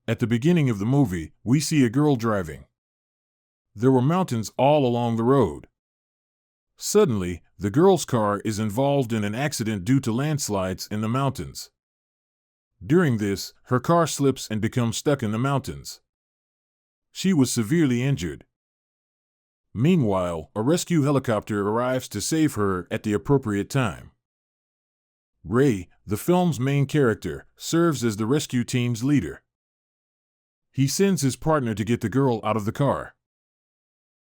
At the beginning of the movie, we see a girl driving. There were mountains all along the road. Suddenly, the girl's car is involved in an accident due to landslides in the mountains. During this, her car slips and becomes stuck in the mountains. She was severely injured. Meanwhile, a rescue helicopter arrives to save her at the appropriate time. Ray, the film's main character, serves as the rescue team's leader. He sends his partner to get the girl out of the car.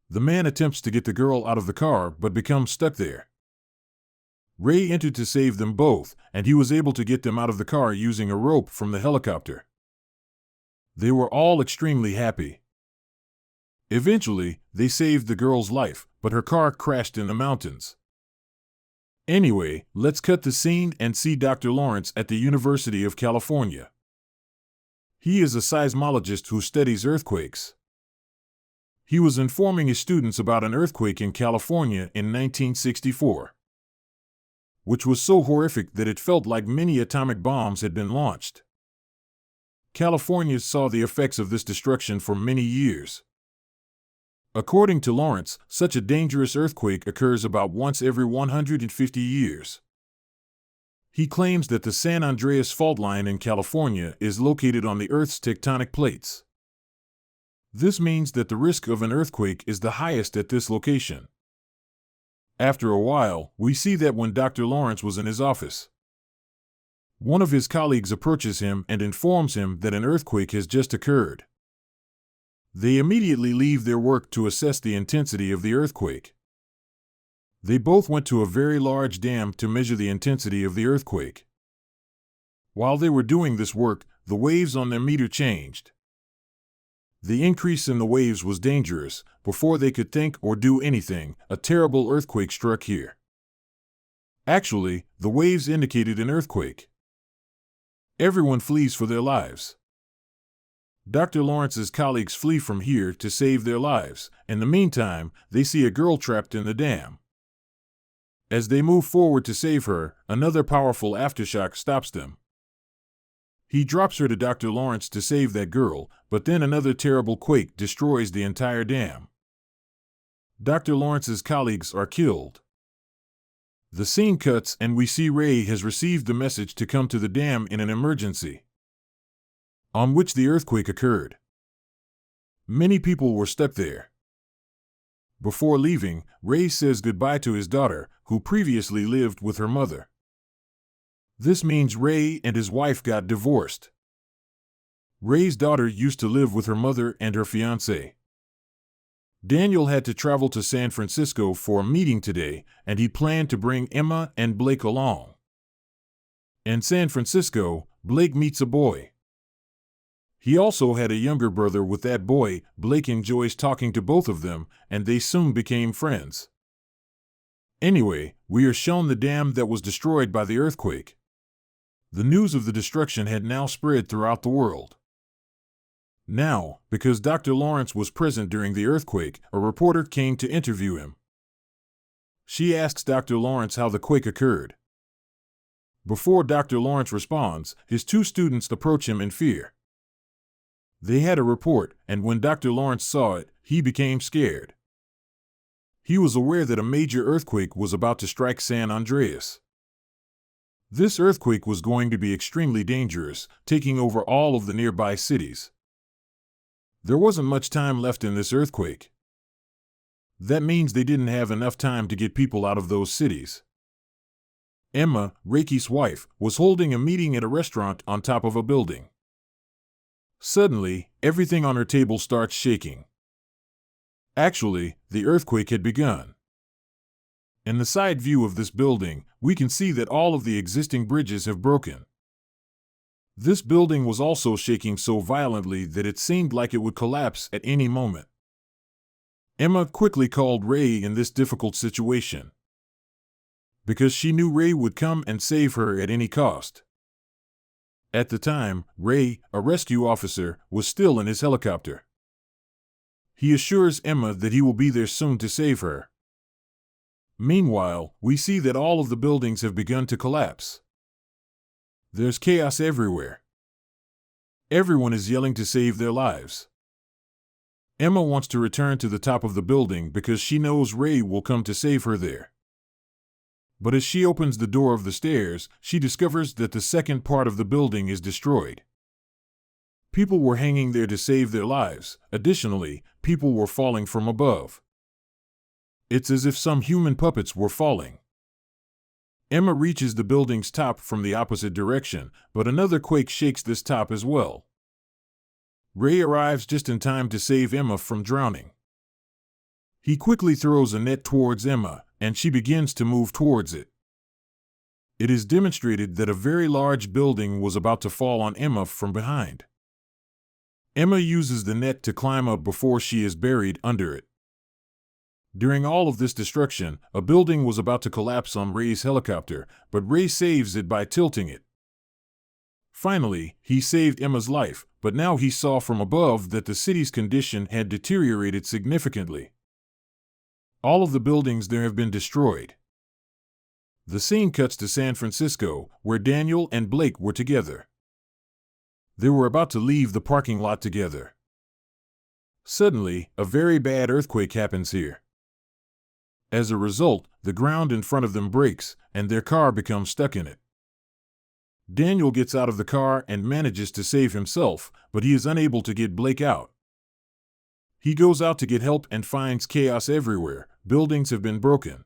The man attempts to get the girl out of the car but becomes stuck there. Ray entered to save them both, and he was able to get them out of the car using a rope from the helicopter. They were all extremely happy. Eventually, they saved the girl's life, but her car crashed in the mountains. Anyway, let's cut the scene and see Dr. Lawrence at the University of California. He is a seismologist who studies earthquakes. He was informing his students about an earthquake in California in 1964, which was so horrific that it felt like many atomic bombs had been launched. California saw the effects of this destruction for many years. According to Lawrence, such a dangerous earthquake occurs about once every 150 years. He claims that the San Andreas fault line in California is located on the Earth's tectonic plates. This means that the risk of an earthquake is the highest at this location. After a while, we see that when Dr. Lawrence was in his office, one of his colleagues approaches him and informs him that an earthquake has just occurred. They immediately leave their work to assess the intensity of the earthquake. They both went to a very large dam to measure the intensity of the earthquake. While they were doing this work, the waves on their meter changed. The increase in the waves was dangerous. Before they could think or do anything, a terrible earthquake struck here. Actually, the waves indicated an earthquake. Everyone flees for their lives. Dr. Lawrence's colleagues flee from here to save their lives. In the meantime, they see a girl trapped in the dam. As they move forward to save her, another powerful aftershock stops them. He drops her to Dr. Lawrence to save that girl, but then another terrible quake destroys the entire dam. Dr. Lawrence's colleagues are killed. The scene cuts and we see Ray has received the message to come to the dam in an emergency, on which the earthquake occurred. Many people were stuck there. Before leaving, Ray says goodbye to his daughter, who previously lived with her mother. This means Ray and his wife got divorced. Ray's daughter used to live with her mother and her fiancé. Daniel had to travel to San Francisco for a meeting today, and he planned to bring Emma and Blake along. In San Francisco, Blake meets a boy. He also had a younger brother with that boy. Blake enjoys talking to both of them, and they soon became friends. Anyway, we are shown the dam that was destroyed by the earthquake. The news of the destruction had now spread throughout the world. Now, because Dr. Lawrence was present during the earthquake, a reporter came to interview him. She asks Dr. Lawrence how the quake occurred. Before Dr. Lawrence responds, his two students approach him in fear. They had a report, and when Dr. Lawrence saw it, he became scared. He was aware that a major earthquake was about to strike San Andreas. This earthquake was going to be extremely dangerous, taking over all of the nearby cities. There wasn't much time left in this earthquake. That means they didn't have enough time to get people out of those cities. Emma, Reiki's wife, was holding a meeting at a restaurant on top of a building. Suddenly, everything on her table starts shaking. Actually, the earthquake had begun. In the side view of this building, we can see that all of the existing bridges have broken. This building was also shaking so violently that it seemed like it would collapse at any moment. Emma quickly called Ray in this difficult situation, because she knew Ray would come and save her at any cost. At the time, Ray, a rescue officer, was still in his helicopter. He assures Emma that he will be there soon to save her. Meanwhile, we see that all of the buildings have begun to collapse. There's chaos everywhere. Everyone is yelling to save their lives. Emma wants to return to the top of the building because she knows Ray will come to save her there. But as she opens the door of the stairs, she discovers that the second part of the building is destroyed. People were hanging there to save their lives. Additionally, people were falling from above. It's as if some human puppets were falling. Emma reaches the building's top from the opposite direction, but another quake shakes this top as well. Ray arrives just in time to save Emma from drowning. He quickly throws a net towards Emma, and she begins to move towards it. It is demonstrated that a very large building was about to fall on Emma from behind. Emma uses the net to climb up before she is buried under it. During all of this destruction, a building was about to collapse on Ray's helicopter, but Ray saves it by tilting it. Finally, he saved Emma's life, but now he saw from above that the city's condition had deteriorated significantly. All of the buildings there have been destroyed. The scene cuts to San Francisco, where Daniel and Blake were together. They were about to leave the parking lot together. Suddenly, a very bad earthquake happens here. As a result, the ground in front of them breaks, and their car becomes stuck in it. Daniel gets out of the car and manages to save himself, but he is unable to get Blake out. He goes out to get help and finds chaos everywhere. Buildings have been broken.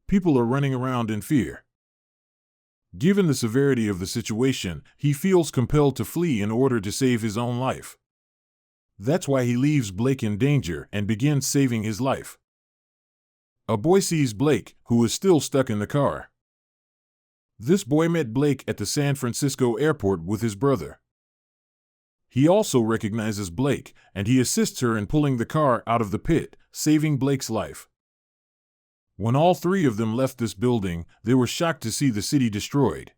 People are running around in fear. Given the severity of the situation, he feels compelled to flee in order to save his own life. That's why he leaves Blake in danger and begins saving his life. A boy sees Blake, who is still stuck in the car. This boy met Blake at the San Francisco airport with his brother. He also recognizes Blake, and he assists her in pulling the car out of the pit, saving Blake's life. When all three of them left this building, they were shocked to see the city destroyed.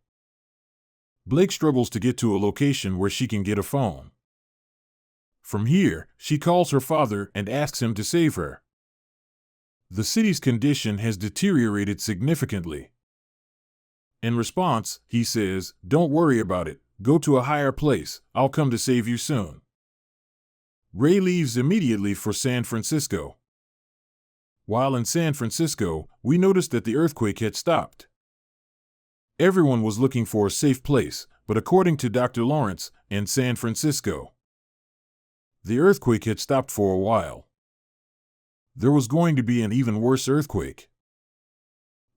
Blake struggles to get to a location where she can get a phone. From here, she calls her father and asks him to save her. The city's condition has deteriorated significantly. In response, he says, "Don't worry about it. Go to a higher place. I'll come to save you soon." Ray leaves immediately for San Francisco. While in San Francisco, we noticed that the earthquake had stopped. Everyone was looking for a safe place, but according to Dr. Lawrence, in San Francisco, the earthquake had stopped for a while. There was going to be an even worse earthquake.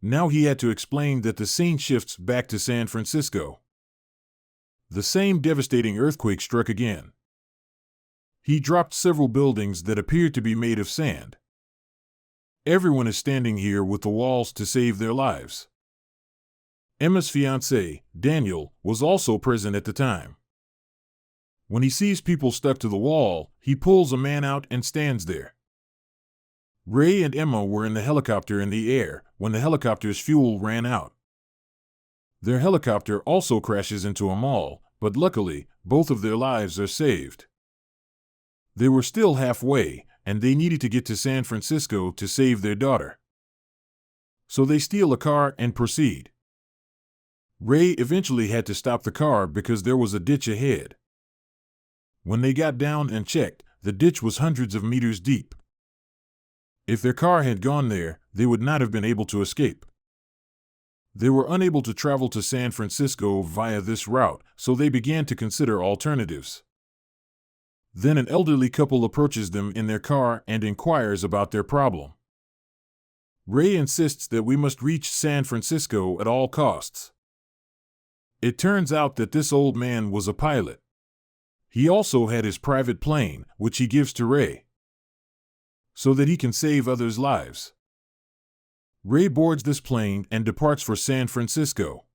Now he had to explain that the scene shifts back to San Francisco. The same devastating earthquake struck again. He dropped several buildings that appeared to be made of sand. Everyone is standing here with the walls to save their lives. Emma's fiancé, Daniel, was also present at the time. When he sees people stuck to the wall, he pulls a man out and stands there. Ray and Emma were in the helicopter in the air when the helicopter's fuel ran out. Their helicopter also crashes into a mall, but luckily, both of their lives are saved. They were still halfway, and they needed to get to San Francisco to save their daughter. So they steal a car and proceed. Ray eventually had to stop the car because there was a ditch ahead. When they got down and checked, the ditch was hundreds of meters deep. If their car had gone there, they would not have been able to escape. They were unable to travel to San Francisco via this route, so they began to consider alternatives. Then an elderly couple approaches them in their car and inquires about their problem. Ray insists that we must reach San Francisco at all costs. It turns out that this old man was a pilot. He also had his private plane, which he gives to Ray, so that he can save others' lives. Ray boards this plane and departs for San Francisco.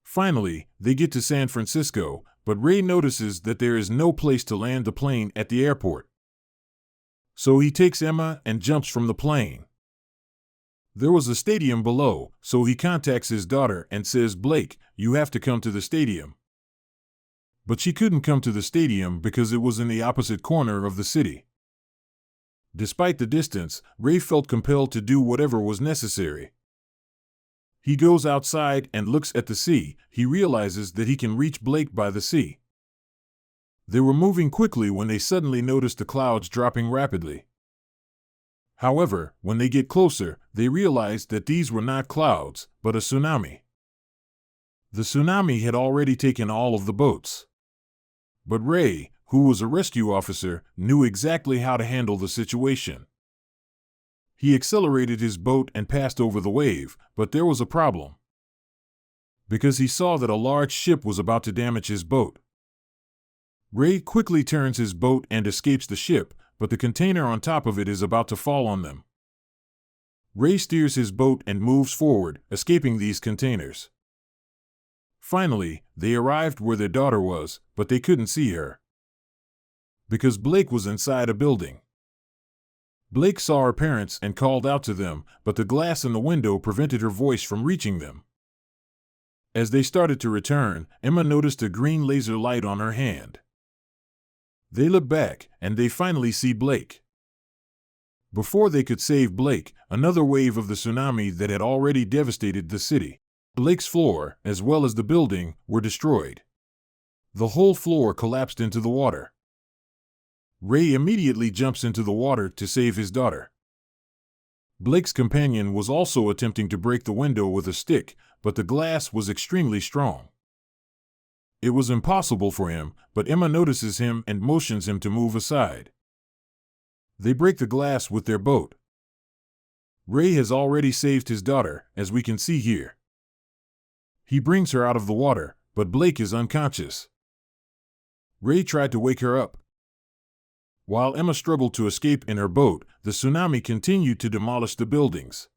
Finally, they get to San Francisco, but Ray notices that there is no place to land the plane at the airport. So he takes Emma and jumps from the plane. There was a stadium below, so he contacts his daughter and says, "Blake, you have to come to the stadium." But she couldn't come to the stadium because it was in the opposite corner of the city. Despite the distance, Ray felt compelled to do whatever was necessary. He goes outside and looks at the sea. He realizes that he can reach Blake by the sea. They were moving quickly when they suddenly noticed the clouds dropping rapidly. However, when they get closer, they realized that these were not clouds, but a tsunami. The tsunami had already taken all of the boats. But Ray, who was a rescue officer, knew exactly how to handle the situation. He accelerated his boat and passed over the wave, but there was a problem. Because he saw that a large ship was about to damage his boat. Ray quickly turns his boat and escapes the ship, but the container on top of it is about to fall on them. Ray steers his boat and moves forward, escaping these containers. Finally, they arrived where their daughter was, but they couldn't see her. Because Blake was inside a building. Blake saw her parents and called out to them, but the glass in the window prevented her voice from reaching them. As they started to return, Emma noticed a green laser light on her hand. They look back, and they finally see Blake. Before they could save Blake, another wave of the tsunami that had already devastated the city. Blake's floor, as well as the building, were destroyed. The whole floor collapsed into the water. Ray immediately jumps into the water to save his daughter. Blake's companion was also attempting to break the window with a stick, but the glass was extremely strong. It was impossible for him, but Emma notices him and motions him to move aside. They break the glass with their boat. Ray has already saved his daughter, as we can see here. He brings her out of the water, but Blake is unconscious. Ray tried to wake her up. While Emma struggled to escape in her boat, the tsunami continued to demolish the buildings.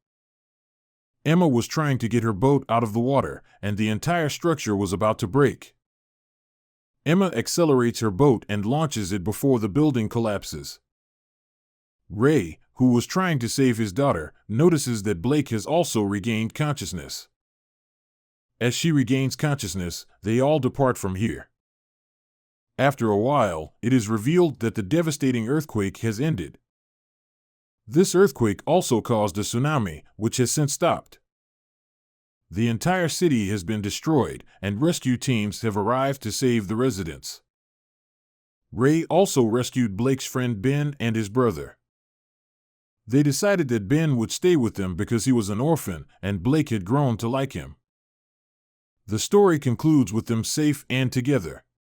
Emma was trying to get her boat out of the water, and the entire structure was about to break. Emma accelerates her boat and launches it before the building collapses. Ray, who was trying to save his daughter, notices that Blake has also regained consciousness. As she regains consciousness, they all depart from here. After a while, it is revealed that the devastating earthquake has ended. This earthquake also caused a tsunami, which has since stopped. The entire city has been destroyed, and rescue teams have arrived to save the residents. Ray also rescued Blake's friend Ben and his brother. They decided that Ben would stay with them because he was an orphan, and Blake had grown to like him. The story concludes with them safe and together.